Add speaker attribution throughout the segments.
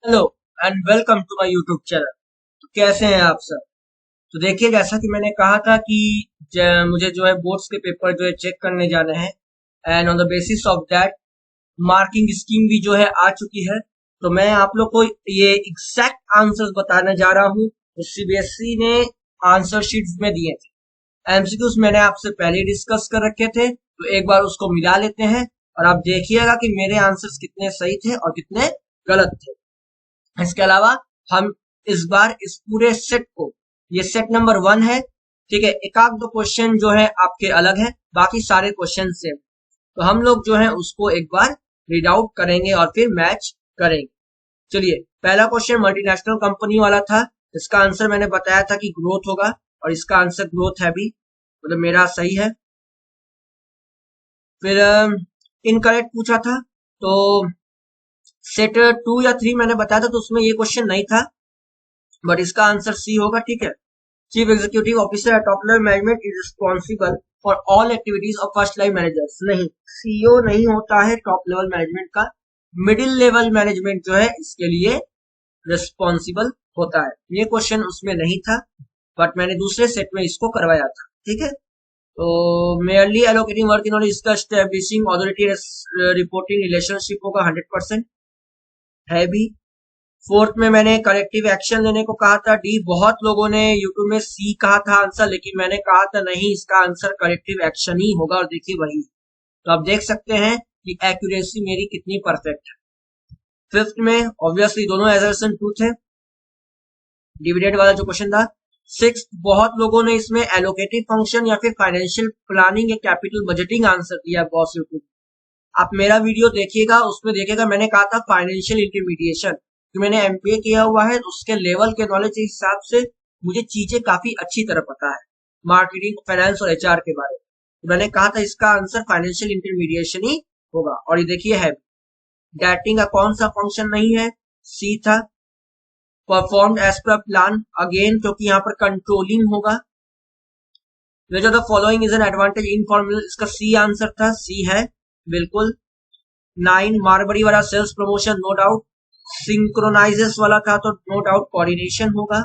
Speaker 1: Hello and welcome to my YouTube channel. तो कैसे हैं आप सब? तो देखिए, जैसा कि मैंने कहा था कि मुझे जो है बोर्ड्स के पेपर जो है चेक करने जाने हैं, and on the basis of that marking scheme भी जो है आ चुकी है। तो मैं आप लोग को ये एग्जैक्ट आंसर्स बताने जा रहा हूँ जो सीबीएसई ने आंसर शीट्स में दिए थे। एमसीक्यूज मैंने आपसे पहले ही डिस्कस कर रखे थे, तो एक बार उसको मिला लेते हैं और आप देखिएगा कि मेरे आंसर्स कितने सही थे और कितने गलत थे। इसके अलावा हम इस बार इस पूरे सेट को, ये सेट नंबर 1 है, ठीक है, एक आध दो क्वेश्चन जो है आपके अलग है, बाकी सारे क्वेश्चन सेम। तो हम लोग जो है उसको एक बार रीड आउट करेंगे और फिर मैच करेंगे। चलिए, पहला क्वेश्चन मल्टीनेशनल कंपनी वाला था। इसका आंसर मैंने बताया था कि ग्रोथ होगा, और इसका आंसर ग्रोथ है भी, मतलब मेरा सही है। फिर इनकरेक्ट पूछा था, तो सेट 2 या 3 मैंने बताया था, तो उसमें ये क्वेश्चन नहीं था, बट इसका आंसर सी होगा, ठीक है। Chief executive officer eight top level management is responsible for all activities of first line managers. नहीं, सीईओ नहीं होता है टॉप लेवल मैनेजमेंट का, मिडिल लेवल मैनेजमेंट जो है इसके लिए रिस्पॉन्सिबल होता है। ये क्वेश्चन उसमें नहीं था, बट मैंने दूसरे सेट में इसको करवाया था, ठीक है। तो मेयरली एलोकेटिंग वर्क इन इसका स्टैब्लिशिंग ऑथोरिटी रिपोर्टिंग रिलेशनशिप होगा, 100% है भी। फोर्थ में मैंने करेक्टिव एक्शन लेने को कहा था, डी। बहुत लोगों ने यूट्यूब में सी कहा था आंसर, लेकिन मैंने कहा था नहीं, इसका आंसर करेक्टिव एक्शन ही होगा, और देखिए वही। तो आप देख सकते हैं कि एक्यूरेसी मेरी कितनी परफेक्ट है। फिफ्थ में ऑब्वियसली दोनों एजर्सन ट्रू थे, डिविडेंड वाला जो क्वेश्चन था। सिक्स, बहुत लोगों ने इसमें एलोकेटिव फंक्शन या फिर फाइनेंशियल प्लानिंग या कैपिटल बजटिंग आंसर दिया बॉस यूट्यूब। आप मेरा वीडियो देखिएगा, उसमें देखिएगा मैंने कहा था फाइनेंशियल इंटरमीडिएशन, कि मैंने एमबीए किया हुआ है, तो उसके लेवल के नॉलेज के हिसाब से मुझे चीजें काफी अच्छी तरह पता है, मार्केटिंग, फाइनेंस और एचआर के बारे में। तो मैंने कहा था इसका आंसर फाइनेंशियल इंटरमीडिएशन ही होगा, और ये देखिए है। डेटिंग का कौन सा फंक्शन नहीं है, सी था। Performed as per plan, again क्योंकि यहाँ पर कंट्रोलिंग होगा। जो the following is an advantage informal, इसका सी आंसर था, सी है बिल्कुल। 9, मारबड़ी वाला सेल्स प्रमोशन, नो डाउट। सिंक्रोनाइजेस वाला था, तो नो डाउट कोऑर्डिनेशन होगा।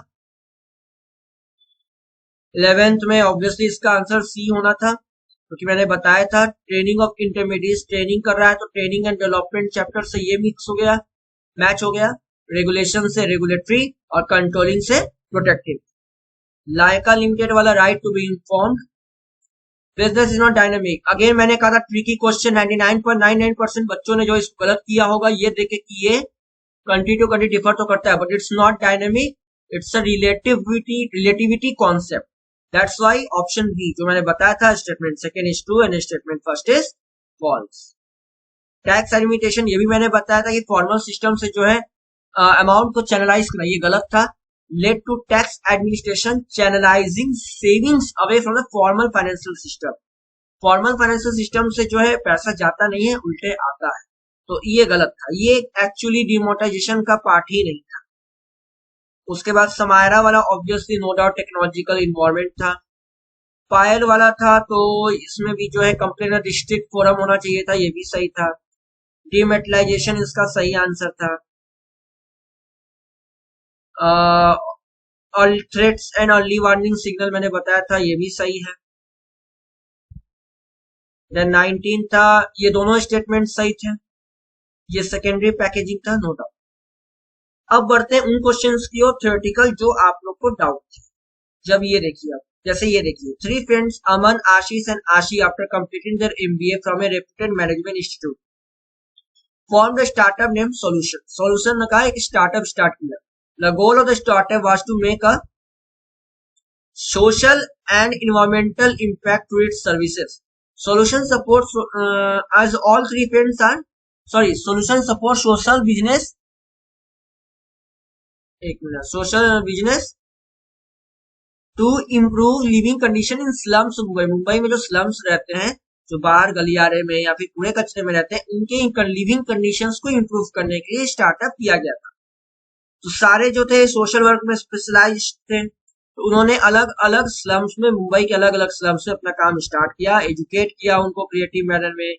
Speaker 1: 11th में ऑब्वियसली इसका आंसर सी होना था, क्योंकि मैंने बताया था ट्रेनिंग ऑफ इंटरमीडिएट, ट्रेनिंग कर रहा है, तो ट्रेनिंग एंड डेवलपमेंट चैप्टर से ये मिक्स हो गया, मैच हो गया। रेगुलेशन से रेगुलेटरी, और कंट्रोलिंग से प्रोटेक्टिव। लाइका लिमिटेड वाला right to be informed, business is not dynamic, again मैंने कहा था ट्रिकी क्वेश्चन, 99.99% बच्चों ने जो इसको गलत किया होगा, ये देखे कि ये कंट्री टू कंट्री डिफर तो करता है, but it's not dynamic, it's a relativity concept. That's why option B जो मैंने बताया था, statement second is true and statement first is false. Tax administration, ये भी मैंने बताया था कि फॉर्मल सिस्टम से जो है अमाउंट को चैनलाइज करना, ये गलत था। Led to tax administration channelizing savings away from the formal financial system. Formal financial system से जो है पैसा जाता नहीं है, उल्टे आता है, तो ये गलत था, ये एक्चुअली डिमोनेटाइजेशन का पार्ट ही नहीं था। उसके बाद समायरा वाला obviously no doubt technological environment था। पायल वाला था, तो इसमें भी जो है कंप्लेनर डिस्ट्रिक्ट फोरम होना चाहिए था, ये भी सही था। डीमेटलाइजेशन इसका सही आंसर था। Threats and early warning signal मैंने बताया था, ये भी सही है। देन 19 था, ये दोनों स्टेटमेंट सही थे, ये सेकेंडरी पैकेजिंग था, नो डाउट। अब बढ़ते हैं उन क्वेश्चंस की और थ्योरेटिकल जो आप लोग को डाउट थे। जब ये देखिए, आप जैसे ये देखिए, three friends Aman, Ashish and Ashi after completing their MBA from a reputed management institute formed a startup named Solution. Solution ने कहा एक स्टार्टअप स्टार्ट किया. The goal of the startup was to make a social and environmental impact to its services. Solution supports as all three friends are sorry. Solution supports social business. एक मिनट, social business to improve living condition in slums Mumbai. Mumbai में जो slums रहते हैं, जो बाहर गलियारे में या फिर कूड़े कचरे में रहते हैं, उनके लिविंग कंडीशंस को इम्प्रूव करने के लिए स्टार्टअप किया गया था। तो सारे जो थे सोशल वर्क में स्पेशलाइज थे, तो उन्होंने अलग अलग स्लम्स में, मुंबई के अलग अलग स्लम्स में अपना काम स्टार्ट किया, एजुकेट किया उनको क्रिएटिव मैनर में,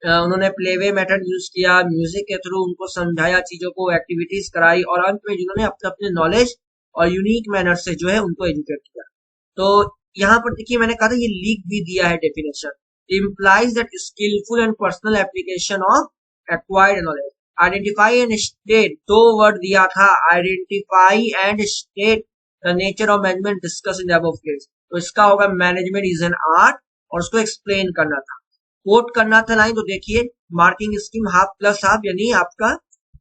Speaker 1: उन्होंने प्लेवे मेथड यूज किया, म्यूजिक के थ्रू उनको समझाया, चीजों को एक्टिविटीज कराई और अंत में जिन्होंने अपने अपने नॉलेज और यूनिक मैनर से जो है उनको एजुकेट किया। तो यहाँ पर देखिए मैंने कहा था ये लीक भी दिया है definition, implies that skillful and personal application of acquired knowledge, identify and state, दो वर्ड दिया था, identify and state the nature of management discussed in the above case, तो इसका होगा मैनेजमेंट इज एन आर्ट और उसको एक्सप्लेन करना था, कोट करना था लाइन। तो देखिए marking scheme half plus half, यानी आपका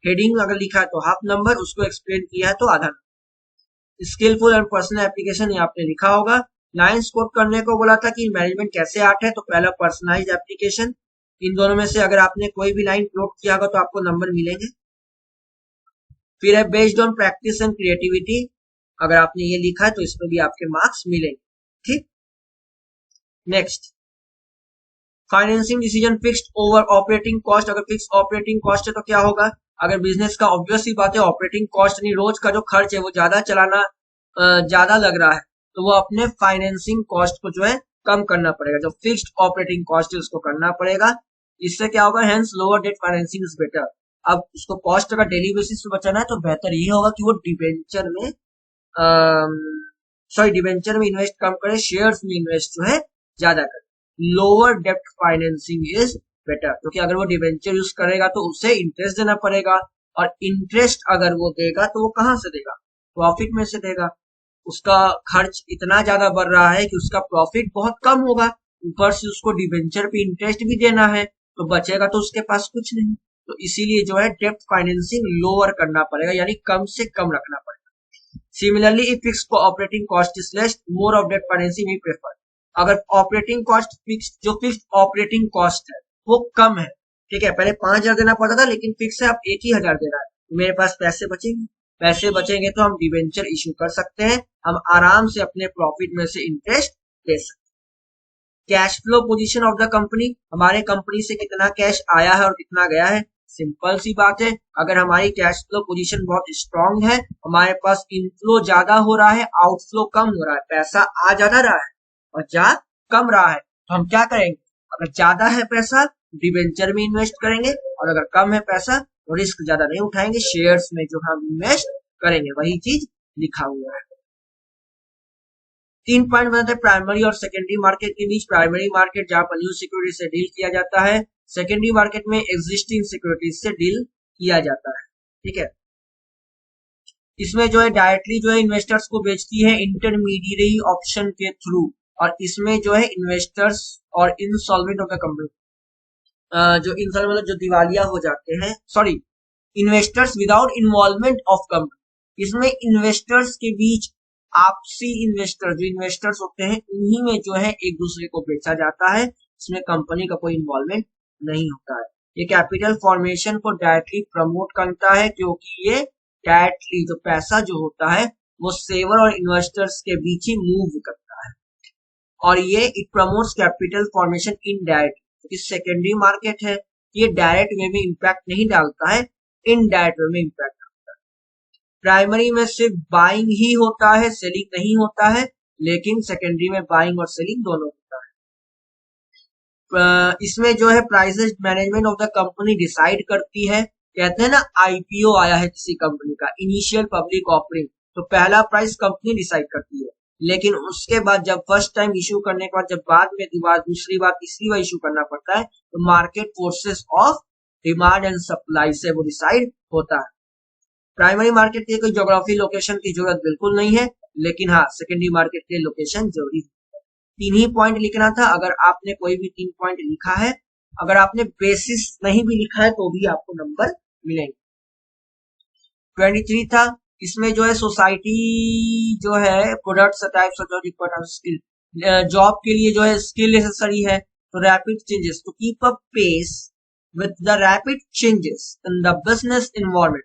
Speaker 1: हेडिंग अगर लिखा है तो हाफ नंबर, उसको एक्सप्लेन किया है तो आधा नंबर। स्किलफुल एंड पर्सनल एप्लीकेशन ये आपने लिखा होगा। लाइन्स कोट करने को बोला था कि मैनेजमेंट कैसे आर्ट है, तो पहला पर्सनलाइज एप्लीकेशन, इन दोनों में से अगर आपने कोई भी लाइन कोट किया होगा तो आपको नंबर मिलेंगे। फिर है based on practice and creativity, अगर आपने ये लिखा है तो इसमें भी आपके मार्क्स मिलेंगे, ठीक। Next financing decision fixed over operating cost, अगर फिक्स ऑपरेटिंग कॉस्ट है तो क्या होगा, अगर बिजनेस का ऑब्वियस ही बात है ऑपरेटिंग कॉस्ट यानी रोज का जो खर्च है वो ज्यादा चलाना ज्यादा लग रहा है तो वो अपने फाइनेंसिंग कॉस्ट को जो है कम करना पड़ेगा, जो फिक्स्ड ऑपरेटिंग कॉस्ट है उसको करना पड़ेगा। इससे क्या होगा, hence lower debt financing is better. अब उसको कॉस्ट अगर डेली बेसिस पे बचाना है तो बेहतर ये होगा कि वो डिवेंचर में डिवेंचर में इन्वेस्ट कम करे, शेयर्स में इन्वेस्ट जो है ज्यादा करे। लोअर डेप्ट फाइनेंसिंग इज बेटर, क्योंकि अगर वो डिवेंचर यूज करेगा तो उसे इंटरेस्ट देना पड़ेगा, और इंटरेस्ट अगर वो देगा तो वो कहां से देगा, प्रॉफिट में से देगा। उसका खर्च इतना ज्यादा बढ़ रहा है कि उसका प्रॉफिट बहुत कम होगा, ऊपर से उसको डिवेंचर पे इंटरेस्ट भी देना है, तो बचेगा तो उसके पास कुछ नहीं। तो इसीलिए जो है डेप्ट फाइनेंसिंग लोअर करना पड़ेगा, यानी कम से कम रखना पड़ेगा। Similarly if fixed operating cost is less, more of डेप्ट फाइनेंसिंग वी प्रेफर। अगर ऑपरेटिंग कॉस्ट जो फिक्स्ड ऑपरेटिंग कॉस्ट है वो कम है, ठीक है, पहले 5,000 देना पड़ता था लेकिन फिक्स है, अब 1,000 दे रहा है, तो मेरे पास पैसे बचेंगे, पैसे बचेंगे तो हम डिवेंचर इशू कर सकते हैं, हम आराम से अपने प्रॉफिट में से इंटरेस्ट ले सकते हैं। Cash flow position of the company, हमारे कंपनी से कितना कैश आया है और कितना गया है, सिंपल सी बात है, अगर हमारी कैश फ्लो पोजीशन बहुत स्ट्रांग है, हमारे पास इनफ्लो ज्यादा हो रहा है, आउटफ्लो कम हो रहा है, पैसा आ ज्यादा रहा है और जा कम रहा है, तो हम क्या करेंगे, अगर ज्यादा है पैसा डिवेंचर में इन्वेस्ट करेंगे, और अगर कम है पैसा तो रिस्क ज्यादा नहीं उठाएंगे, शेयर्स में जो हम इन्वेस्ट करेंगे, वही चीज लिखा हुआ है। 3 पॉइंट बनाते हैं प्राइमरी और सेकेंडरी मार्केट के बीच। प्राइमरी मार्केट जहां पर न्यू सिक्योरिटी से डील किया जाता है, सेकेंडरी मार्केट में एग्जिस्टिंग सिक्योरिटीज से डील किया जाता है, ठीक है। इसमें जो है डायरेक्टली जो है इन्वेस्टर्स को बेचती है इंटरमीडिएरी ऑप्शन के थ्रू, और इसमें जो है इन्वेस्टर्स और इंसॉल्वेंट ऑफ द कंपनी, जो इंसॉल्वेंट जो दिवालिया हो जाते हैं, investors without involvement of company, इसमें इन्वेस्टर्स के बीच आपसी इन्वेस्टर जो इन्वेस्टर्स होते हैं उन्हीं में जो है एक दूसरे को बेचा जाता है, इसमें कंपनी का कोई इन्वॉल्वमेंट नहीं होता है। ये कैपिटल फॉर्मेशन को डायरेक्टली प्रमोट करता है, क्योंकि ये डायरेक्टली जो पैसा जो होता है वो सेवर और इन्वेस्टर्स के बीच ही मूव करता है, और ये it promotes capital formation indirect. इस सेकेंडरी मार्केट है, ये डायरेक्ट वे में इंपैक्ट नहीं डालता है, इनडायरेक्ट वे में इंपैक्ट डालता है। प्राइमरी में सिर्फ बाइंग ही होता है, सेलिंग नहीं होता है, लेकिन सेकेंडरी में बाइंग और सेलिंग दोनों होता है। इसमें जो है prices management of the company decide करती है, कहते हैं ना आईपीओ आया है किसी कंपनी का, इनिशियल पब्लिक ऑफरिंग, तो पहला प्राइस कंपनी डिसाइड करती है, लेकिन उसके बाद जब फर्स्ट टाइम इशू करने के बाद जब बाद में दूसरी बार तीसरी बार इशू करना पड़ता है तो market forces of demand and supply से वो डिसाइड होता है। प्राइमरी मार्केट के लिए कोई ज्योग्राफी लोकेशन की जरूरत बिल्कुल नहीं है, लेकिन हाँ सेकेंडरी मार्केट के लिए लोकेशन जरूरी है। 3 ही पॉइंट लिखना था, अगर आपने कोई भी 3 पॉइंट लिखा है, अगर आपने बेसिस नहीं भी लिखा है तो भी आपको नंबर मिलेंगे। 23 था, इसमें जो है सोसाइटी जो है products types of skill, job के लिए जो है स्किल नेसेसरी है, तो rapid changes to keep up pace with the rapid changes in the business environment.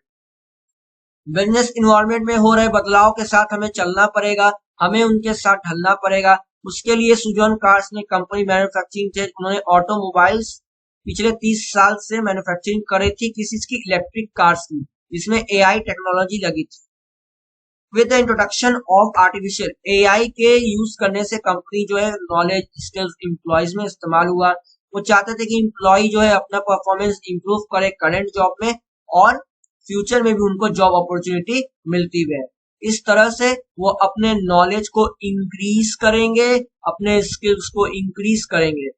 Speaker 1: Business environment में हो रहे बदलाव के साथ हमें चलना पड़ेगा, हमें उनके साथ ढलना पड़ेगा। उसके लिए सुजॉन कार्स ने कंपनी मैन्युफैक्चरिंग थे, उन्होंने ऑटोमोबाइल्स पिछले 30 साल से मैन्युफैक्चरिंग करे थी, किसी की इलेक्ट्रिक कार्स की, जिसमें एआई टेक्नोलॉजी लगी थी। With the introduction of artificial AI के यूज करने से कंपनी जो है नॉलेज स्किल्स एम्प्लॉयज में इस्तेमाल हुआ, वो चाहते थे कि एम्प्लॉय जो है अपना परफॉर्मेंस इंप्रूव करे करंट जॉब में और फ्यूचर में भी उनको जॉब अपॉर्चुनिटी मिलती रहे। इस तरह से वो अपने नॉलेज को इंक्रीज करेंगे, अपने स्किल्स को इंक्रीज करेंगे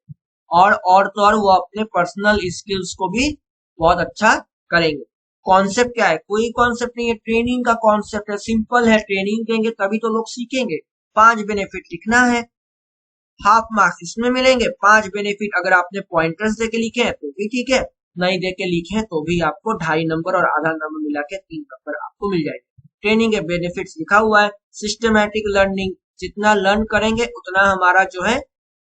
Speaker 1: और तो और वो अपने पर्सनल स्किल्स को भी बहुत अच्छा करेंगे। कॉन्सेप्ट क्या है? कोई कॉन्सेप्ट नहीं है, ट्रेनिंग का कॉन्सेप्ट है, सिंपल है। ट्रेनिंग देंगे तभी तो लोग सीखेंगे। 5 बेनिफिट लिखना है, हाफ मार्क्स इसमें मिलेंगे। 5 बेनिफिट अगर आपने पॉइंटर्स देके लिखे हैं तो भी ठीक है, नहीं देके लिखे हैं तो भी आपको 2.5 नंबर और आधा नंबर मिला के 3 नंबर आपको मिल जाएंगे। ट्रेनिंग के बेनिफिट्स लिखा हुआ है। सिस्टमैटिक लर्निंग, जितना लर्न करेंगे उतना हमारा जो है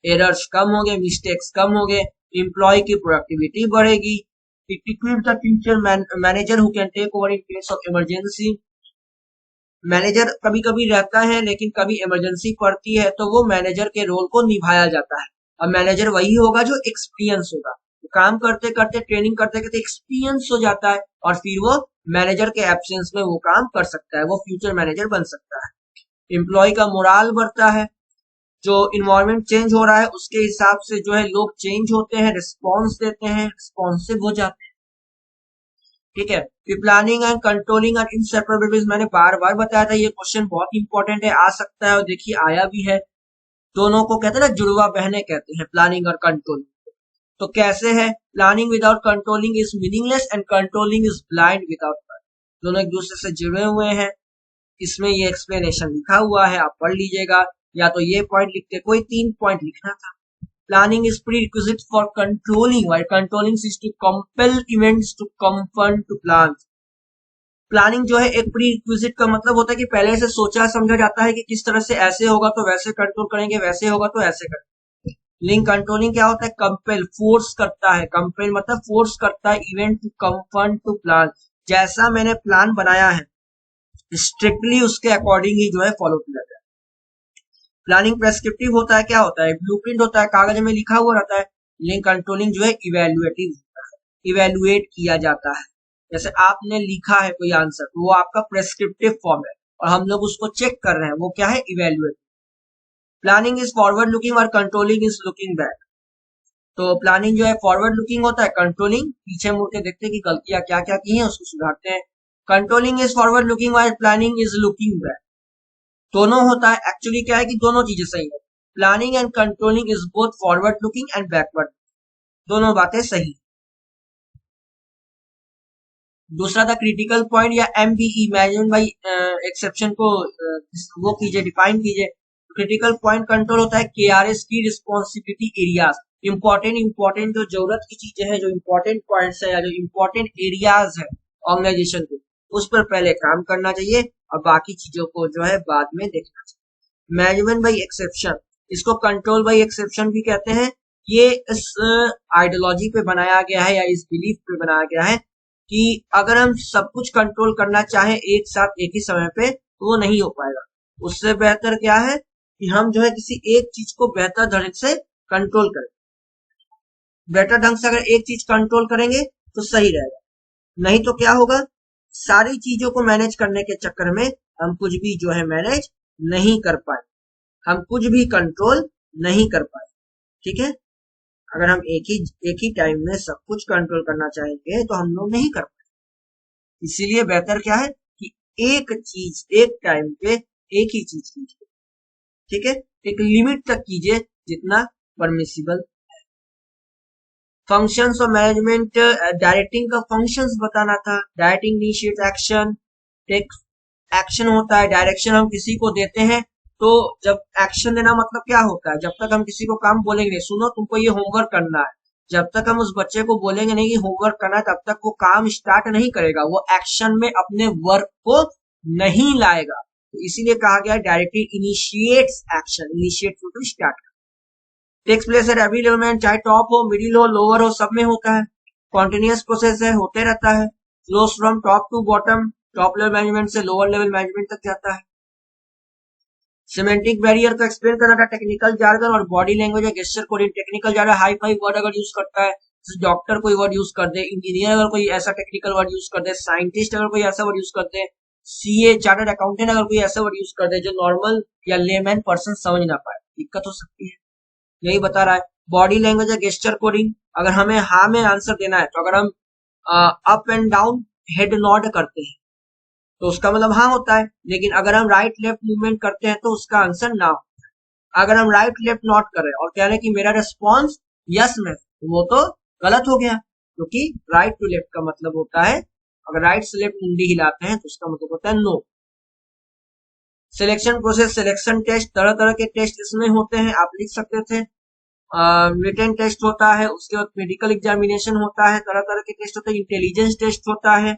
Speaker 1: एरर्स कम होंगे, मिस्टेक्स कम होंगे, एम्प्लॉय की प्रोडक्टिविटी बढ़ेगी। Equip the teacher manager who can take over in case of emergency. Manager कभी कभी रहता है लेकिन कभी इमरजेंसी पड़ती है तो वो मैनेजर के रोल को निभाया जाता है। और मैनेजर वही होगा जो एक्सपीरियंस होगा, काम करते करते ट्रेनिंग करते करते एक्सपीरियंस हो जाता है और फिर वो मैनेजर के एब्सेंस में वो काम कर सकता है, वो फ्यूचर मैनेजर बन सकता है। एम्प्लॉय का मोराल बढ़ता है, जो इन्वायरमेंट चेंज हो रहा है उसके हिसाब से जो है लोग चेंज होते हैं, रिस्पॉन्स देते हैं, रिस्पॉन्सिव हो जाते हैं। ठीक है, फिर planning and controlling and inseparable, मैंने बार बार बताया था ये क्वेश्चन बहुत इंपॉर्टेंट है, आ सकता है और देखिए आया भी है। दोनों को कहते हैं ना जुड़वा बहने कहते हैं, प्लानिंग और कंट्रोलिंग। तो कैसे है? Planning without controlling is meaningless and controlling is blind without planning. दोनों एक दूसरे से जुड़े हुए हैं। इसमें ये एक्सप्लेनेशन लिखा हुआ है, आप पढ़ लीजिएगा, या तो ये पॉइंट लिखते, कोई 3 पॉइंट लिखना था। Planning is prerequisite for controlling, while controlling is to compel events to conform to plans. Planning जो है एक प्री रिक्विजिट का मतलब होता है कि पहले से सोचा समझा जाता है कि किस तरह से ऐसे होगा तो वैसे कंट्रोल करेंगे, वैसे होगा तो ऐसे करेंगे। लिंक कंट्रोलिंग क्या होता है? कंपेल, फोर्स करता है। कंपेल मतलब फोर्स करता है event to confirm to plan. जैसा मैंने प्लान बनाया है स्ट्रिक्टली उसके अकॉर्डिंग ही जो है फॉलो किया जाए। प्लानिंग प्रेस्क्रिप्टिव होता है, क्या होता है? ब्लूप्रिंट होता है, कागज में लिखा हुआ रहता है। लिंक कंट्रोलिंग जो है इवेल्युएटिव होता है, इवेल्युएट किया जाता है। जैसे आपने लिखा है कोई आंसर, वो आपका प्रेस्क्रिप्टिव फॉर्म है और हम लोग उसको चेक कर रहे हैं, वो क्या है? Evaluate. Planning is forward looking और कंट्रोलिंग इज लुकिंग बैक। तो प्लानिंग जो है फॉरवर्ड लुकिंग होता है, कंट्रोलिंग पीछे मुड़ के देखते हैं कि गलतियां क्या क्या की हैं उसको सुधारते हैं। कंट्रोलिंग इज फॉरवर्ड लुकिंग और प्लानिंग इज लुकिंग बैक। दोनों होता है, एक्चुअली क्या है कि दोनों चीजें सही है। Planning and controlling is both forward looking and backward, दोनों बातें सही। दूसरा था क्रिटिकल पॉइंट या एमबीई, मैनेजमेंट बाय एक्सेप्शन को वो कीजिए, डिफाइन कीजिए। क्रिटिकल पॉइंट कंट्रोल होता है केआरएस की रिस्पॉन्सिबिलिटी एरियाज। इंपॉर्टेंट जो जरूरत की चीजें हैं, जो इंपॉर्टेंट पॉइंट्स है या जो इंपॉर्टेंट एरियाज है ऑर्गेनाइजेशन के, उस पर पहले काम करना चाहिए और बाकी चीजों को जो है बाद में देखना चाहिए। मैनेजमेंट बाय एक्सेप्शन, इसको कंट्रोल बाय एक्सेप्शन भी कहते हैं। ये इस आइडियोलॉजी पे बनाया गया है या इस बिलीफ पे बनाया गया है कि अगर हम सब कुछ कंट्रोल करना चाहें एक साथ एक ही समय पे तो वो नहीं हो पाएगा। उससे बेहतर क्या है कि हम जो है किसी एक चीज को बेहतर ढंग से कंट्रोल करें। बेहतर ढंग से अगर एक चीज कंट्रोल करेंगे तो सही रहेगा, नहीं तो क्या होगा? सारी चीजों को मैनेज करने के चक्कर में हम कुछ भी जो है मैनेज नहीं कर पाए, हम कुछ भी कंट्रोल नहीं कर पाए। ठीक है, अगर हम एक ही टाइम में सब कुछ कंट्रोल करना चाहेंगे तो हम लोग नहीं कर पाएंगे। इसीलिए बेहतर क्या है कि एक चीज एक टाइम पे एक ही चीज कीजिए। ठीक है, एक लिमिट तक कीजिए जितना परमिसिबल। फंक्शंस और मैनेजमेंट, डायरेक्टिंग का फंक्शंस बताना था। Directing initiate action, take action होता है। डायरेक्शन हम किसी को देते हैं, तो जब एक्शन देना मतलब क्या होता है? जब तक हम किसी को काम बोलेंगे नहीं, सुनो तुमको ये होमवर्क करना है, जब तक हम उस बच्चे को बोलेंगे नहीं कि होमवर्क करना है, तब तक वो काम स्टार्ट नहीं करेगा, वो एक्शन में अपने वर्क को नहीं लाएगा। तो इसीलिए कहा गया directly initiates action, initiate to start. Takes place at every level में, चाहे टॉप हो, मिडिल हो, लोअर हो, सब में होता है। कॉन्टिन्यूअस प्रोसेस है, होते रहता है। Flows from top to bottom, top level management से लोअर लेवल मैनेजमेंट तक जाता है। सिमेंटिक बैरियर को एक्सप्लेन करना था, टेक्निकल जार्गन और बॉडी लैंग्वेज है, gesture coding. Technical jargon hi fi word अगर यूज करता है, डॉक्टर कोई वर्ड यूज कर दे, इंजीनियर अगर कोई ऐसा टेक्निकल वर्ड यूज कर दे, साइंटिस्ट अगर कोई ऐसा वर्ड यूज कर दे, सीए चार्टर्ड अकाउंटेंट अगर कोई ऐसा वर्ड यूज कर दे जो नॉर्मल या लेमैन पर्सन समझ ना पाए, दिक्कत हो सकती है। यही बता रहा है। बॉडी लैंग्वेज या गेस्चर कोडिंग, अगर हमें हाँ में आंसर देना है तो अगर हम up and down head nod करते हैं तो उसका मतलब हाँ होता है, लेकिन अगर हम राइट लेफ्ट मूवमेंट करते हैं तो उसका आंसर ना हो। अगर हम राइट लेफ्ट नॉट कर रहे हैं और कह रहे हैं कि मेरा रिस्पॉन्स यस में, तो वो तो गलत हो गया, क्योंकि राइट टू लेफ्ट का मतलब होता है, अगर राइट से लेफ्ट मुंडी हिलाते हैं तो उसका मतलब होता है no. Selection process, selection test, तरह तरह के टेस्ट इसमें होते हैं, आप लिख सकते थे। रिटन टेस्ट होता है, उसके बाद मेडिकल एग्जामिनेशन होता है, तरह तरह के टेस्ट होते हैं, इंटेलिजेंस टेस्ट होता है,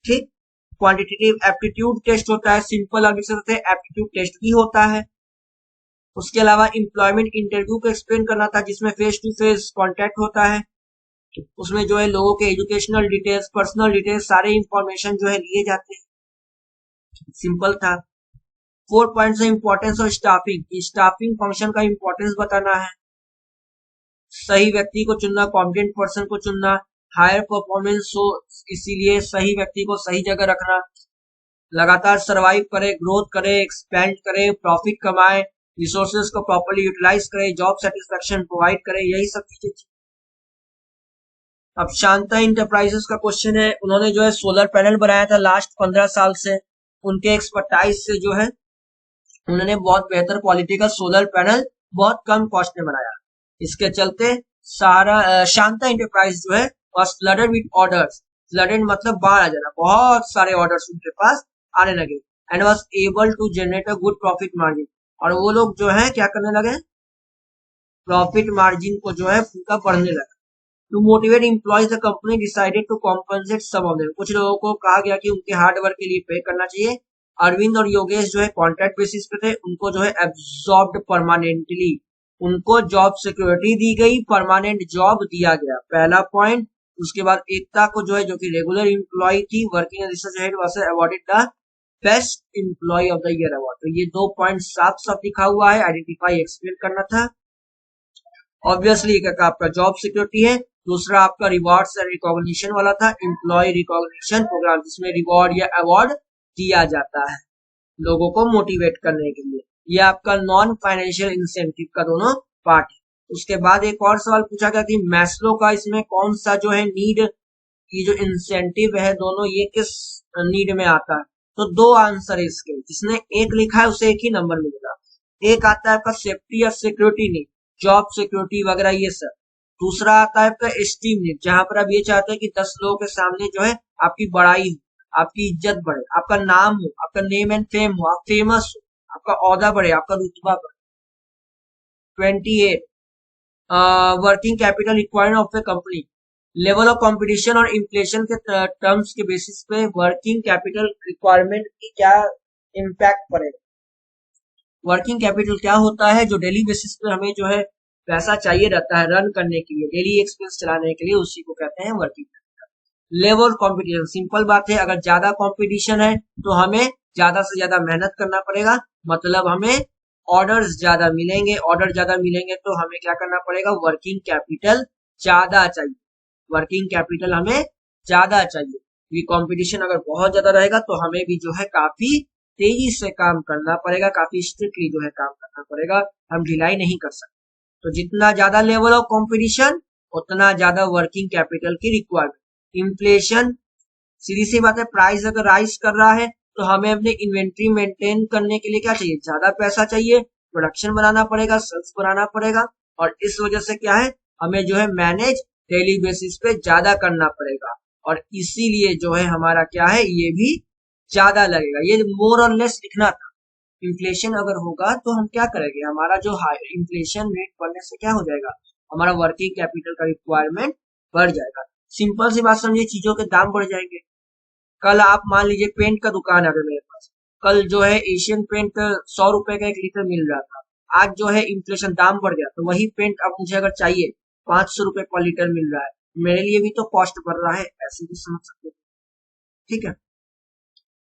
Speaker 1: ठीक, क्वांटिटेटिव एप्टीट्यूड टेस्ट होता है, सिंपल और एप्टीट्यूड टेस्ट भी होता है। उसके अलावा एम्प्लॉयमेंट इंटरव्यू को एक्सप्लेन करना था, जिसमें फेस टू फेस कांटेक्ट होता है, उसमें जो है लोगों के एजुकेशनल डिटेल्स, पर्सनल डिटेल्स, सारे इंफॉर्मेशन जो है लिए जाते हैं, सिंपल था। 4 पॉइंट्स है importance of staffing, staffing function का इंपॉर्टेंस बताना है, सही व्यक्ति को चुनना, कॉम्पिटेंट पर्सन को चुनना, हायर परफॉर्मेंस हो इसीलिए सही व्यक्ति को सही जगह रखना, लगातार सरवाइव करे, ग्रोथ करे, एक्सपेंड करे, प्रॉफिट कमाए, रिसोर्सेज को प्रॉपर्ली यूटिलाइज करे, जॉब सेटिस्फेक्शन प्रोवाइड करे, यही सब चीजें। अब शांता इंटरप्राइजेस का क्वेश्चन है, उन्होंने जो है सोलर पैनल बनाया था लास्ट 15 साल से, उनके एक्सपर्टाइज से जो है उन्होंने बहुत बेहतर क्वालिटी का सोलर पैनल बहुत कम कॉस्ट में बनाया। इसके चलते सारा शांता इंटरप्राइज जो है was flooded with orders, flooded मतलब बाढ़ आ जाना, बहुत सारे ऑर्डर्स उनके पास आने लगे, and was able to generate a good profit margin, और वो लोग जो है क्या करने लगे, प्रॉफिट मार्जिन को जो है उनका बढ़ने लगा। To motivate employees the company decided to compensate some of them, कुछ लोगों को कहा गया कि उनके हार्ड वर्क के लिए पे करना चाहिए। अरविंद और योगेश जो है कॉन्ट्रैक्ट बेसिस पे थे, उनको जो है एब्सॉर्ब्ड परमानेंटली, उनको जॉब सिक्योरिटी दी गई, परमानेंट जॉब दिया गया, पहला पॉइंट। उसके बाद एकता को जो है, जो कि रेगुलर एम्प्लॉय थी, working research head, was awarded the best employee of the year award. तो ये 2 पॉइंट साफ साफ लिखा हुआ है, आइडेंटिफाई एक्सप्लेन करना था। ऑब्वियसली आपका जॉब सिक्योरिटी है, दूसरा आपका रिवॉर्ड्स एंड रिकॉग्निशन वाला था, एम्प्लॉय रिकॉग्निशन प्रोग्राम, जिसमें रिवॉर्ड या अवार्ड दिया जाता है लोगों को मोटिवेट करने के लिए। ये आपका नॉन फाइनेंशियल इंसेंटिव का दोनों पार्ट है। उसके बाद एक और सवाल पूछा गया कि मैस्लो का इसमें कौन सा जो है नीड, ये जो इंसेंटिव है दोनों, ये किस नीड में आता है, तो 2 आंसर है इसके, जिसने एक लिखा है उसे एक ही नंबर मिलेगा। एक आता है आपका सेफ्टी या सिक्योरिटी नीड, जॉब सिक्योरिटी वगैरह ये सब। दूसरा आता है आपका एस्टीम नीड, जहां पर आप ये चाहते हैं कि 10 लोगों के सामने जो है आपकी बड़ाई हो, आपकी इज्जत बढ़े, आपका नाम हो, आपका नेम एंड फेम हो, आप फेमस हो, आपका ओहदा बढ़े, आपका रुतबा बढ़े। 28 working capital requirement of A company, level of competition और इन्फ्लेशन के टर्म्स के बेसिस पे वर्किंग कैपिटल रिक्वायरमेंट की क्या इम्पैक्ट पड़ेगा। वर्किंग कैपिटल क्या होता है, जो डेली बेसिस पे हमें जो है पैसा चाहिए रहता है रन करने के लिए, डेली एक्सपेंस चलाने के लिए, उसी को कहते हैं working capital. Level competition, simple बात है, अगर ज्यादा कंपटीशन है तो हमें ज्यादा से ज्यादा मेहनत करना पड़ेगा, मतलब हमें ऑर्डर्स ज्यादा मिलेंगे, ऑर्डर ज्यादा मिलेंगे तो हमें क्या करना पड़ेगा, वर्किंग कैपिटल ज्यादा चाहिए, वर्किंग कैपिटल हमें ज्यादा चाहिए। ये कंपटीशन अगर बहुत ज्यादा रहेगा तो हमें भी जो है काफी तेजी से काम करना पड़ेगा, काफी स्ट्रिक्टली जो है काम करना पड़ेगा, हम ढिलाई नहीं कर सकते। तो जितना ज्यादा लेवल ऑफ कंपटीशन उतना ज्यादा वर्किंग कैपिटल की रिक्वायरमेंट। इन्फ्लेशन, सीधी सी बात है, प्राइस अगर राइज कर रहा है तो हमें अपने इन्वेंट्री मेंटेन करने के लिए क्या चाहिए, ज्यादा पैसा चाहिए, प्रोडक्शन बनाना पड़ेगा, सेल्स बनाना पड़ेगा, और इस वजह से क्या है, हमें जो है मैनेज डेली बेसिस पे ज्यादा करना पड़ेगा, और इसीलिए जो है हमारा क्या है, ये भी ज्यादा लगेगा। ये मोर और लेस लिखना था। इन्फ्लेशन अगर होगा तो हम क्या करेंगे, हमारा जो हाई इन्फ्लेशन रेट बढ़ने से क्या हो जाएगा, हमारा वर्किंग कैपिटल का रिक्वायरमेंट बढ़ जाएगा। सिंपल सी बात समझिए, चीजों के दाम बढ़ जाएंगे। कल आप मान लीजिए पेंट का दुकान है मेरे पास, कल जो है एशियन पेंट 100 रुपए का 1 लीटर मिल रहा था, आज जो है इन्फ्लेशन दाम बढ़ गया, तो वही पेंट अब मुझे अगर चाहिए 500 रुपए पर लीटर मिल रहा है, मेरे लिए भी तो कॉस्ट बढ़ रहा है, ऐसे भी समझ सकते हैं, ठीक है।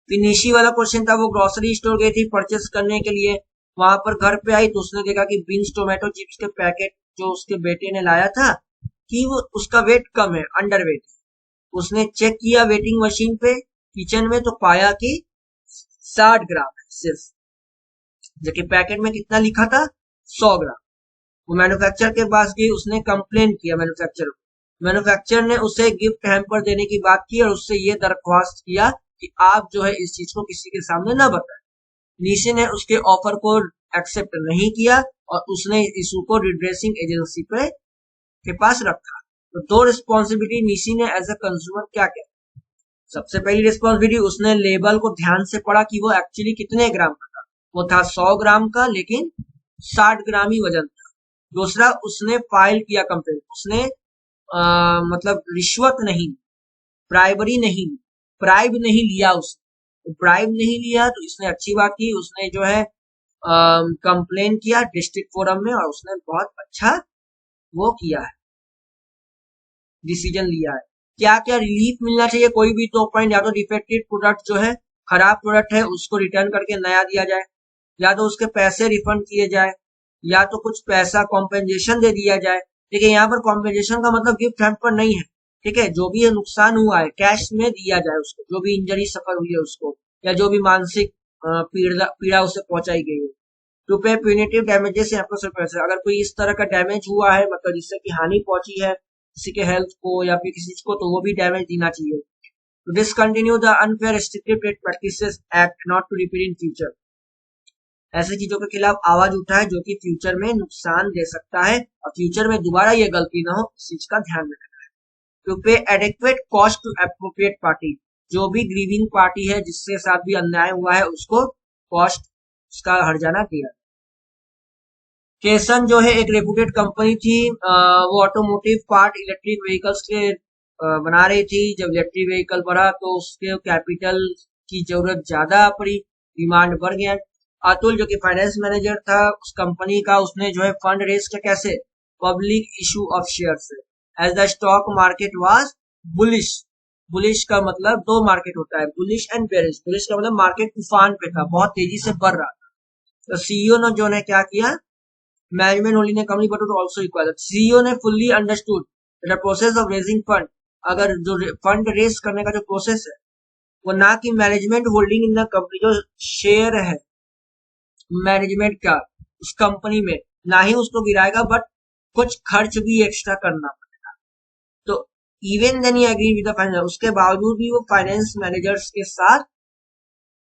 Speaker 1: फिनिशी वाला क्वेश्चन था, वो ग्रोसरी स्टोर गई थी परचेस करने के लिए, वहां पर घर पे आई तो उसने देखा कि बीन्स टोमेटो चिप्स के पैकेट जो उसके बेटे ने लाया था कि वो उसका वेट कम है, अंडर वेट। उसने चेक किया वेटिंग मशीन पे किचन में, तो पाया कि 60 ग्राम है सिर्फ, जबकि पैकेट में कितना लिखा था, 100 ग्राम। वो मैन्युफैक्चरर के पास गई, उसने कंप्लेन किया मैन्युफैक्चरर ने उसे गिफ्ट हैम्पर देने की बात की और उससे ये दरख्वास्त किया कि आप जो है इस चीज को किसी के सामने न बताएं। निशी ने उसके ऑफर को एक्सेप्ट नहीं किया और उसने इशू को रिड्रेसिंग एजेंसी के पास रखा। तो दो रिस्पॉन्सिबिलिटी निशी ने एज अ कंज्यूमर क्या किया। सबसे पहली रिस्पॉन्सिबिलिटी, उसने लेबल को ध्यान से पढ़ा कि वो एक्चुअली कितने ग्राम का था। वो था 100 ग्राम का, लेकिन 60 ग्राम ही वजन था। दूसरा, उसने फाइल किया कंप्लेंट। उसने मतलब रिश्वत नहीं, ब्राइबरी नहीं, ब्राइब नहीं लिया। उसने ब्राइब नहीं लिया तो इसने अच्छी बात की। उसने जो है कंप्लेन किया डिस्ट्रिक्ट फोरम में और उसने बहुत अच्छा वो किया है, डिसीजन लिया है। क्या क्या रिलीफ मिलना चाहिए, कोई भी 2 पॉइंट, या तो डिफेक्टिव प्रोडक्ट जो है, खराब प्रोडक्ट है, उसको रिटर्न करके नया दिया जाए, या तो उसके पैसे रिफंड किए जाए, या तो कुछ पैसा कॉम्पेंसेशन दे दिया जाए। ठीक है, यहाँ पर कॉम्पेंसेशन का मतलब गिफ्ट हैम्पर नहीं है। ठीक है, जो भी नुकसान हुआ है कैश में दिया जाए उसको, जो भी इंजरी सफर हुई है उसको, या जो भी मानसिक पीड़ा उसे पहुंचाई गई है। टू पे प्यूनिटिव डैमेजेस या फिर पैसे, अगर कोई इस तरह का डैमेज हुआ है, मतलब जिससे कि हानि पहुंची है किसी के हेल्थ को या फिर किसी चीज को, तो वो भी डैमेज देना चाहिए। तो discontinue the unfair restrictive trade practices act not to repeat in future. ऐसी चीजों के खिलाफ आवाज उठाए जो कि फ्यूचर में नुकसान दे सकता है और फ्यूचर में दोबारा ये गलती ना हो, इस चीज का ध्यान रखना है। To pay adequate cost to appropriate party, जो भी ग्रीविंग पार्टी है जिसके साथ भी अन्याय हुआ है उसको कॉस्ट उसका हर्जाना दिया। केसन जो है एक रेपुटेड कंपनी थी, वो ऑटोमोटिव पार्ट इलेक्ट्रिक व्हीकल्स के बना रही थी। जब इलेक्ट्रिक व्हीकल बढ़ा तो उसके कैपिटल की जरूरत ज्यादा पड़ी, डिमांड बढ़ गया। अतुल जो कि फाइनेंस मैनेजर था उस कंपनी का, उसने जो है फंड रेज किया। कैसे? पब्लिक इशू ऑफ शेयर से। As the stock market was bullish. Bullish का मतलब दो मार्केट होता है, बुलिश एंड बेरिश। बुलिश का मतलब मार्केट तूफान पे था, बहुत तेजी से बढ़ रहा था। तो सीईओ ने जो ने क्या किया, management holding a company but also required. CEO ने fully understood the process of raising fund. अगर जो फंड रेज करने का जो प्रोसेस है, वो ना कि management holding in the company, जो शेयर है मैनेजमेंट का उस कंपनी में, ना ही उसको गिराएगा, बट कुछ खर्च भी एक्स्ट्रा करना पड़ेगा। तो even then he agree with the finance, उसके बावजूद भी वो फाइनेंस मैनेजर्स के साथ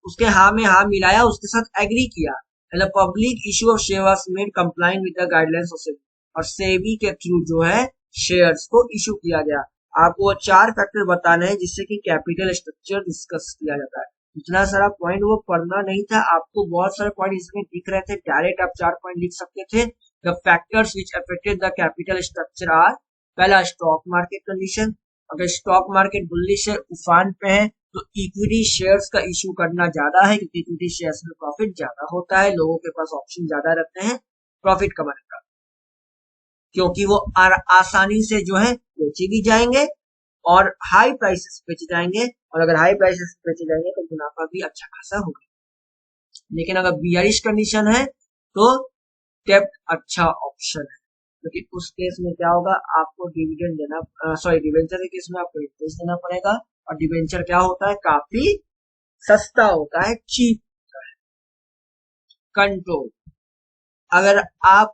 Speaker 1: उसके हाँ में हाँ मिलाया, उसके साथ एग्री किया। and the public issue of share was made compliant with the guidelines of SEBI, और सेबी के थ्रू जो है शेयर्स को इशू किया गया। आपको 4 फैक्टर बताने हैं जिससे कि कैपिटल स्ट्रक्चर डिस्कस किया जाता है। इतना सारा पॉइंट वो पढ़ना नहीं था, आपको बहुत सारे पॉइंट इसमें दिख रहे थे, डायरेक्ट आप 4 पॉइंट लिख सकते थे। The factors which affected the capital structure are, पहला स्टॉक मार्केट कंडीशन, अगर स्टॉक मार्केट बुलिश है, उफान पे है, तो इक्विटी शेयर्स का इशू करना ज्यादा है, क्योंकि इक्विटी शेयर्स में प्रॉफिट ज्यादा होता है, लोगों के पास ऑप्शन ज्यादा रहते हैं प्रॉफिट कमाने का, क्योंकि वो आसानी से जो है बेचे भी जाएंगे और हाई प्राइसेस बेचे जाएंगे, और अगर हाई प्राइसेस बेचे जाएंगे तो मुनाफा भी अच्छा खासा होगा। लेकिन अगर बियरिश कंडीशन है तो डेब्ट अच्छा ऑप्शन है, क्योंकि उस केस में क्या होगा, आपको डिविडेंड देना, डिवेंचर के केस में आपको इंटरेस्ट देना पड़ेगा। और डिवेंचर क्या होता है, काफी सस्ता होता है, चीप होता है। कंट्रोल, अगर आप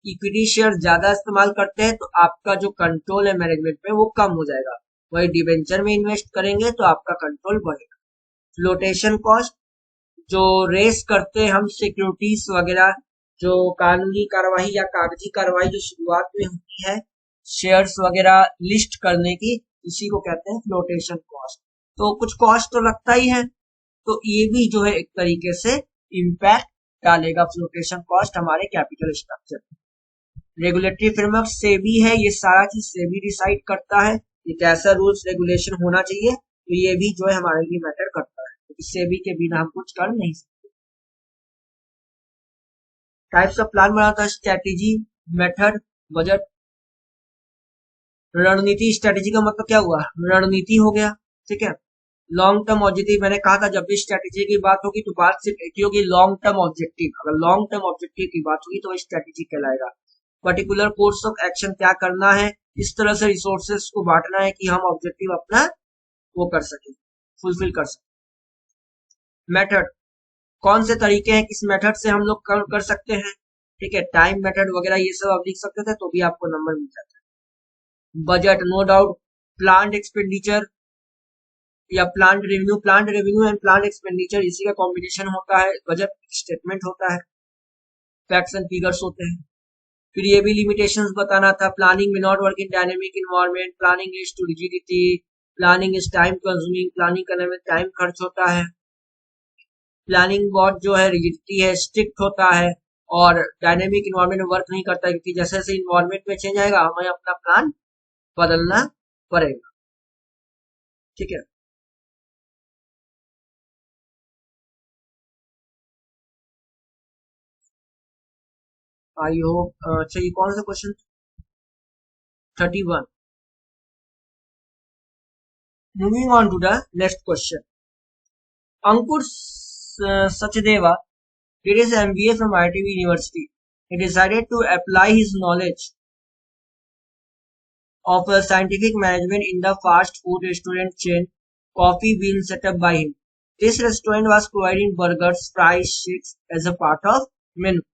Speaker 1: इक्विटी शेयर ज्यादा इस्तेमाल करते हैं तो आपका जो कंट्रोल है मैनेजमेंट पे वो कम हो जाएगा। वही डिवेंचर में इन्वेस्ट करेंगे तो आपका कंट्रोल बढ़ेगा। फ्लोटेशन कॉस्ट, जो रेस करते हैं हम सिक्योरिटीज वगैरह, जो कानूनी कार्रवाई या कागजी कार्रवाई जो शुरुआत में होती है शेयर्स वगैरह लिस्ट करने की, इसी को कहते हैं फ्लोटेशन कॉस्ट। तो कुछ कॉस्ट तो लगता ही है, तो ये भी जो है एक तरीके से इम्पैक्ट डालेगा फ्लोटेशन कॉस्ट हमारे capital structure. Regulatory framework SEBI है, ये सारा चीज सेबी डिसाइड करता है कि कैसा रूल्स रेगुलेशन होना चाहिए, तो ये भी जो है हमारे लिए मैटर करता है, क्योंकि सेबी के बिना हम कुछ कर नहीं सकते। टाइप्स ऑफ प्लान बनाता है, स्ट्रेटेजी, मेथड, बजट। रणनीति, स्ट्रेटेजी का मतलब क्या हुआ, रणनीति हो गया, ठीक है। लॉन्ग टर्म ऑब्जेक्टिव, मैंने कहा था जब भी स्ट्रेटेजी की बात होगी तो बात सिर्फ एक ही होगी, लॉन्ग टर्म ऑब्जेक्टिव। अगर लॉन्ग टर्म ऑब्जेक्टिव की बात होगी तो वह स्ट्रेटेजी कहलाएगा। पर्टिकुलर कोर्स ऑफ एक्शन, क्या करना है, इस तरह से रिसोर्सेस को बांटना है कि हम ऑब्जेक्टिव अपना वो कर सके, फुलफिल कर सके। मेथड, कौन से तरीके हैं, किस मेथड से हम लोग कर सकते हैं, ठीक है, टाइम मेथड वगैरह ये सब आप लिख सकते थे तो भी आपको नंबर मिल जाता है। Budget, no doubt, planned expenditure या planned revenue and planned expenditure, इसी का कॉम्बिनेशन होता है। बजट स्टेटमेंट होता है, फैक्ट्स एंड फिगर्स होते हैं। फिर ये भी लिमिटेशंस बताना था। प्लानिंग में not work in dynamic environment, planning leads to rigidity, planning is time consuming, planning करने में टाइम खर्च होता है। प्लानिंग बहुत जो है रिजिडिटी है, स्ट्रिक्ट होता है और डायनेमिक इन्वायरमेंट में वर्क नहीं करता, क्योंकि जैसे जैसे इन्वायरमेंट में चेंज आएगा हमें अपना प्लान बदलना पड़ेगा। ठीक है, आई होप। अच्छा, ये कौन सा question? 31। Moving on to the next question. Ankur Sachdeva did his MBA from IIT University. He decided to apply his knowledge of scientific management in the fast food restaurant chain Coffee Bean set up by him. This restaurant was providing burgers, fries, shakes as a part of menu.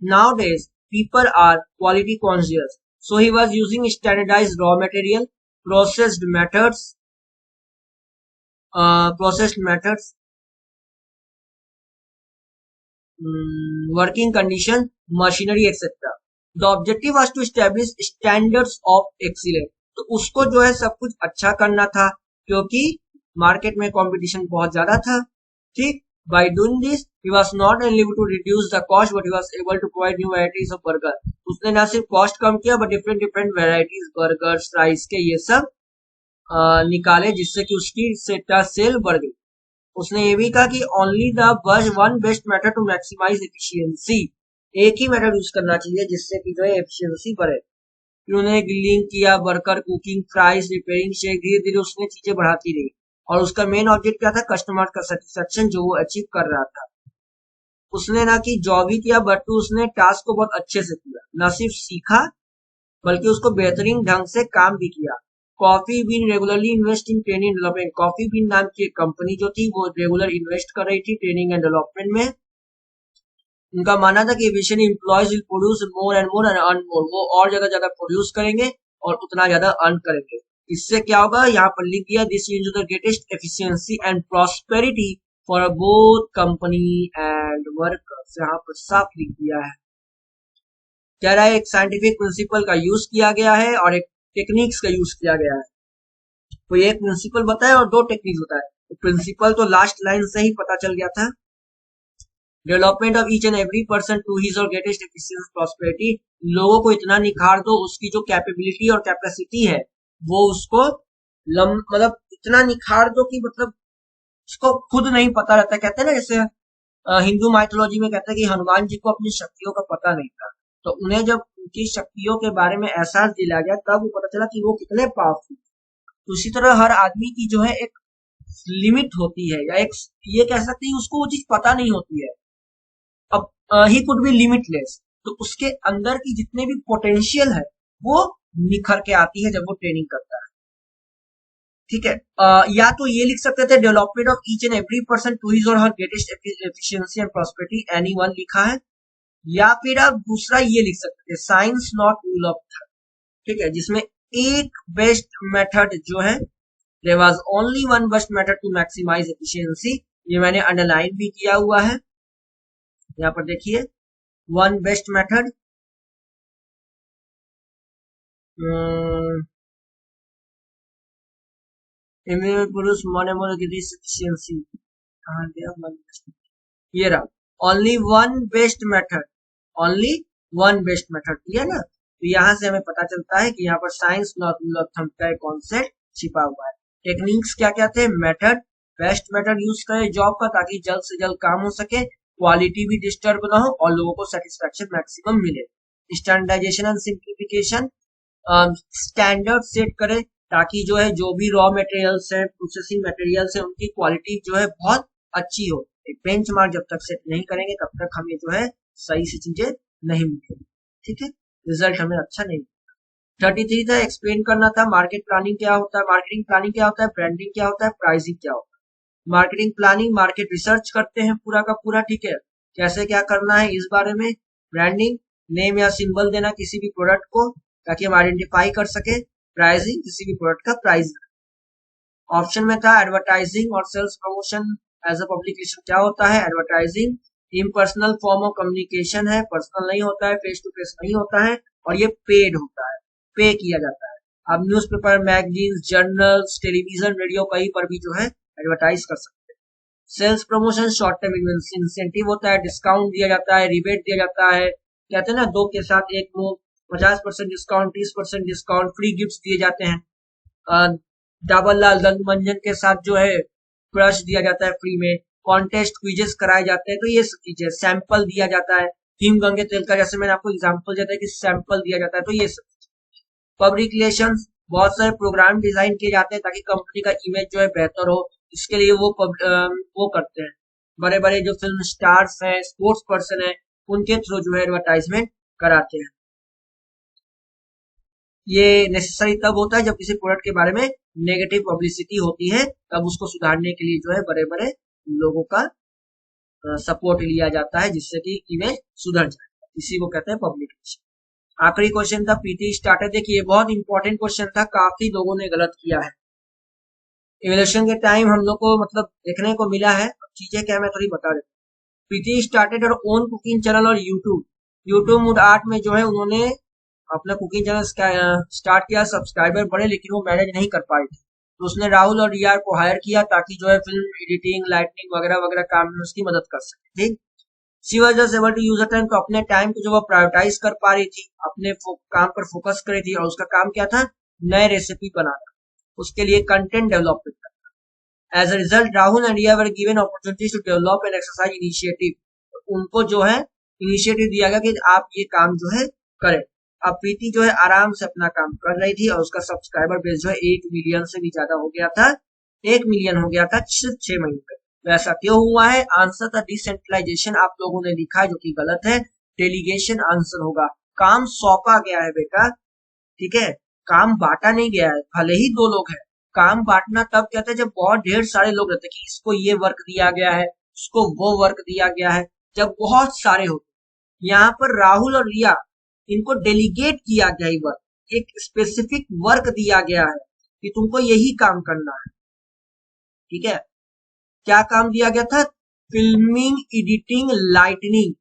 Speaker 1: Nowadays, people are quality conscious, so he was using standardized raw material, processed methods, processed methods, working condition, machinery, etc. The objective was to establish standards of excellence. तो उसको जो है सब कुछ अच्छा करना था, क्योंकि मार्केट में कंपटीशन बहुत ज्यादा था। ठीक, by doing this he was not only able to reduce the cost but he was able to provide new varieties of burger. उसने ना सिर्फ कॉस्ट कम किया but different different varieties burgers, fries के ये सब निकाले, जिससे कि उसकी सेल बढ़ गई। उसने ये भी कहा कि only the one best method to maximise efficiency, एक ही मेथड यूज करना चाहिए जिससे कि जो है एफिशिएंसी बढ़े। फिर उन्होंने ग्रिलिंग किया, burger, cooking, fries, repairing, shake, धीरे धीरे उसने चीजें बढ़ाती रही और उसका मेन ऑब्जेक्ट क्या था? कस्टमर का सेटिस्फेक्शन जो वो अचीव कर रहा था। उसने ना कि जॉब ही किया बट उसने टास्क को बहुत अच्छे से किया, न सिर्फ सीखा बल्कि उसको बेहतरीन ढंग से काम भी किया। Coffee bean regularly invest in training development, coffee bean नाम की एक कंपनी जो थी वो रेगुलर इन्वेस्ट कर रही थी ट्रेनिंग एंड डेवलपमेंट में। उनका मानना था कि efficient employees will produce more and more and earn more, वो और ज्यादा ज्यादा प्रोड्यूस करेंगे और उतना ज्यादा अर्न करेंगे। इससे क्या होगा? यहाँ पर लिख दिया, this is the greatest efficiency and prosperity for both company and workers, यहाँ पर साफ लिख दिया है। कह रहा है एक साइंटिफिक प्रिंसिपल का यूज किया गया है और एक टेक्निक्स का यूज किया गया है। तो ये एक प्रिंसिपल बताया और दो टेक्निक बताया। तो प्रिंसिपल तो लास्ट लाइन से ही पता चल गया था। Development of each and every person to his और ग्रेटेस्ट एफिशिएंसी प्रॉस्पेरिटी, लोगों को इतना निखार दो, उसकी जो कैपेबिलिटी और कैपेसिटी है वो उसको मतलब इतना निखार दो कि मतलब उसको खुद नहीं पता रहता। कहते हैं ना, जैसे हिंदू माइथोलॉजी में कहते हैं कि हनुमान जी को अपनी शक्तियों का पता नहीं था, तो उन्हें जब उनकी शक्तियों के बारे में एहसास दिलाया गया तब वो पता चला कि वो कितने पावरफुल। तो उसी तरह हर आदमी की जो है एक लिमिट होती है, या एक ये कह सकते हैं उसको वो चीज पता नहीं होती है। अब ही कुड बी लिमिटलेस, तो उसके अंदर की जितने भी पोटेंशियल है वो निखर के आती है जब वो ट्रेनिंग करता है। ठीक है, या तो ये लिख सकते थे development of each and every person to his और her greatest efficiency and prosperity, anyone लिखा है। या फिर आप दूसरा ये लिख सकते थे, science not rule of third. ठीक है, जिसमें एक बेस्ट मेथड जो है, there was only one best method to maximise efficiency, ये मैंने अंडरलाइन भी किया हुआ है। यहाँ पर देखिए, वन बेस्ट मेथड, पुरुष मोने एफिशिएंसी कहाँ गया? ये रहा, only one best method, only one best method, ठीक है ना। तो यहाँ से हमें पता चलता है कि यहाँ पर science not rule of thumb का कॉन्सेप्ट छिपा हुआ है। टेक्निक्स क्या क्या थे? मेथड, बेस्ट मेथड यूज करें जॉब का ताकि जल्द से जल्द काम हो सके, क्वालिटी भी डिस्टर्ब ना हो और लोगों को सेटिस्फेक्शन मैक्सिमम मिले। Standardisation and simplification, standard set करे ताकि जो है जो भी रॉ मटेरियल्स है, प्रोसेसिंग मटेरियल्स है, उनकी क्वालिटी जो है बहुत अच्छी हो। एक बेंचमार्क जब तक सेट नहीं करेंगे तब तक हमें जो है सही से चीजें नहीं मिलेगी। ठीक है, रिजल्ट हमें अच्छा नहीं। 33 था, एक्सप्लेन करना था मार्केट प्लानिंग क्या होता है, मार्केटिंग प्लानिंग क्या होता है, ब्रांडिंग क्या होता है, प्राइसिंग क्या होता है। मार्केटिंग प्लानिंग, मार्केट रिसर्च करते हैं पूरा का पूरा, ठीक है, कैसे क्या करना है इस बारे में। ब्रांडिंग, नेम या सिंबल देना किसी भी प्रोडक्ट को ताकि हम आइडेंटिफाई कर सके। प्राइसिंग, किसी भी प्रोडक्ट का प्राइस। ऑप्शन में था एडवर्टाइजिंग और sales promotion as a publication. क्या होता है advertising? Impersonal form of communication है, पर्सनल नहीं होता है, फेस टू फेस नहीं होता है, और ये पेड होता है, पे किया जाता है। आप newspaper, magazines, journals, television, radio कहीं पर भी जो है एडवर्टाइज कर सकते हैं। Sales promotion short term incentive होता है, डिस्काउंट दिया जाता है, रिबेट दिया जाता है, कहते हैं ना दो के साथ एक मुफ्त, 50% डिस्काउंट, 30% डिस्काउंट, फ्री गिफ्ट्स दिए जाते हैं। डाबर लाल दंत के साथ जो है ब्रश दिया जाता है फ्री में, कॉन्टेस्ट क्विजेस कराए जाते हैं। तो ये सब चीजें, सैंपल दिया जाता है, हिम गंगे तेल का जैसे मैंने आपको एग्जांपल दिया था कि सैंपल दिया जाता है। तो ये सब पब्लिक रिलेशंस, बहुत सारे प्रोग्राम डिजाइन किए जाते हैं ताकि कंपनी का इमेज जो है बेहतर हो। इसके लिए वो करते हैं, बड़े बड़े जो फिल्म स्टार्स हैं, स्पोर्ट्स पर्सन है, उनके थ्रू जो है एडवर्टाइजमेंट कराते हैं। ये नेसेसरी तब होता है जब किसी प्रोडक्ट के बारे में नेगेटिव पब्लिसिटी होती है, तब उसको सुधारने के लिए जो है बड़े बड़े लोगों का सपोर्ट लिया जाता है जिससे कि इमेज सुधर जाए। इसी को कहते हैं पब्लिकेशन। आखिरी क्वेश्चन था पीटी स्टार्टर। देखिए बहुत इंपॉर्टेंट क्वेश्चन था, काफी लोगों ने गलत किया है। इवोल्यूशन के टाइम हम लोग को मतलब देखने को मिला है, चीजें क्या मैं थोड़ी बता देता हूँ। पीटी स्टार्टेड और ओन कुकिंग चैनल और यूट्यूब मूड 8 में जो है उन्होंने अपना कुकिंग चैनल स्टार्ट किया। सब्सक्राइबर बढ़े लेकिन वो मैनेज नहीं कर पाए थे, तो उसने राहुल और डीआर को हायर किया ताकि जो है फिल्म एडिटिंग, लाइटनिंग वगैरह वगैरह काम में उसकी मदद कर सके। ठीक, she was just able to use time. तो अपने टाइम को जो वो प्रायोरिटाइज कर पा रही थी, अपने काम पर फोकस कर रही थी, और उसका काम क्या था, नए रेसिपी बनाना, उसके लिए कंटेंट डेवलपमेंट करना। As a result Rahul and DR were given opportunities to develop and exercise initiative. उनको जो है इनिशिएटिव दिया गया कि आप ये काम जो है करें। अब प्रीति जो है आराम से अपना काम कर रही थी और उसका सब्सक्राइबर बेस जो है 8 मिलियन से भी ज्यादा हो गया था, 1 मिलियन हो गया था सिर्फ 6 महीने में। तो ऐसा क्यों हुआ है? आंसर था डिसेंट्रलाइजेशन। आप लोगों ने लिखा है जो कि गलत है, डेलीगेशन आंसर होगा। काम सौंपा गया है बेटा, ठीक है, काम बांटा नहीं गया है। भले ही 2 लोग हैं, काम बांटना तब कहते हैं जब बहुत ढेर सारे लोग रहते हैं कि इसको ये वर्क दिया गया है, उसको वो वर्क दिया गया है, जब बहुत सारे होते। यहाँ पर राहुल और रिया, इनको डेलीगेट किया गया है वर्क, एक स्पेसिफिक वर्क दिया गया है कि तुमको यही काम करना है। ठीक है, क्या काम दिया गया था? Filming, editing, lightning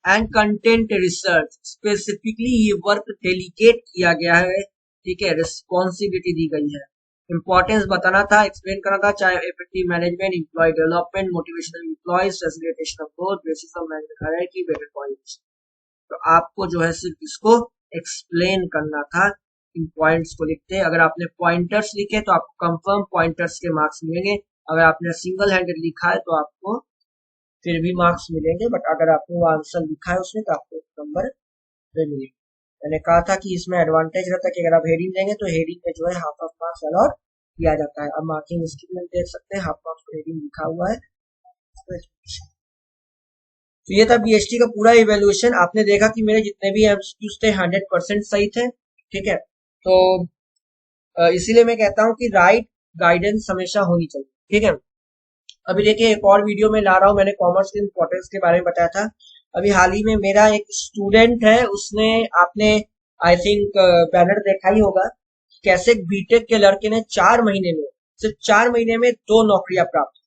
Speaker 1: and content research. Specifically ये वर्क डेलीगेट किया गया है। ठीक है, रिस्पॉन्सिबिलिटी दी गई है, इंपॉर्टेंस बताना था, एक्सप्लेन करना था, चाहे effective management, employee development, motivational employees, facilitation of growth, basis of management hierarchy, better quality. तो आपको जो है सिर्फ इसको एक्सप्लेन करना था, इन पॉइंट्स को लिखते। अगर आपने पॉइंटर्स लिखे तो आपको कंफर्म पॉइंटर्स के मार्क्स मिलेंगे। अगर आपने सिंगल हैंडेड लिखा है तो आपको फिर भी मार्क्स मिलेंगे, बट अगर आपने वो आंसर लिखा है उसमें तो आपको नंबर मिलेंगे। मैंने कहा था कि इसमें एडवांटेज रहता है कि अगर आप हेडिंग देंगे तो हेडिंग में जो है हाफ ऑफ मार्क्स अलॉट किया जाता है। अब मार्किंग स्कीम में देख सकते हैं, हाफ मार्क्स पर हेडिंग लिखा हुआ है। तो ये था बीएसटी का पूरा इवेल्युएशन। आपने देखा कि मेरे जितने भी एमसीक्यूज थे 100% सही थे। ठीक है, तो इसीलिए मैं कहता हूँ कि राइट गाइडेंस हमेशा होनी चाहिए। ठीक है, अभी देखिए एक और वीडियो में ला रहा हूँ, मैंने कॉमर्स के इंपॉर्टेंस के बारे में बताया था। अभी हाल ही में मेरा एक स्टूडेंट है, उसने, आपने आई थिंक बैनर देखा ही होगा, कैसे बीटेक के लड़के ने 4 महीने में, सिर्फ 4 महीने में 2 नौकरियां प्राप्त।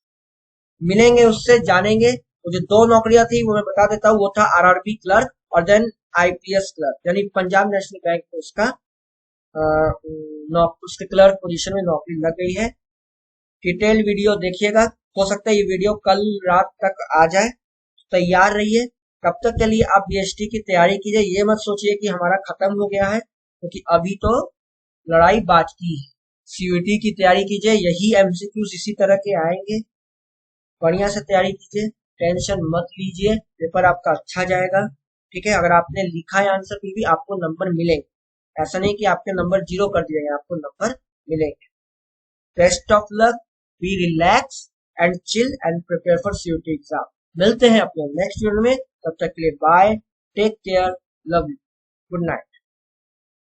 Speaker 1: मिलेंगे उससे, जानेंगे। वो जो 2 नौकरियां थी वो मैं बता देता हूँ, वो था आरआरबी क्लर्क और देन आईपीएस क्लर्क, यानी पंजाब नेशनल बैंक में उसका उसके क्लर्क पोजीशन में नौकरी लग गई है। डिटेल वीडियो देखिएगा, हो सकता है ये वीडियो कल रात तक आ जाए, तैयार रहिए। तब तक के लिए आप बीएसटी की तैयारी कीजिए, ये मत सोचिए कि हमारा खत्म हो गया है, क्योंकि अभी तो लड़ाई बाकी है। सीयूईटी की तैयारी कीजिए, यही एमसीक्यूज इसी तरह के आएंगे, बढ़िया से तैयारी कीजिए, टेंशन मत लीजिए, पेपर आपका अच्छा जाएगा। ठीक है, अगर आपने लिखा है आंसर भी आपको नंबर मिलेंगे, ऐसा नहीं कि आपके नंबर 0 कर दिए, आपको नंबर मिलेंगे। Best of luck, be relax and chill and prepare for CUET exam. मिलते हैं अपने नेक्स्ट वीडियो में, तब तक के लिए bye, take care, love you, good night.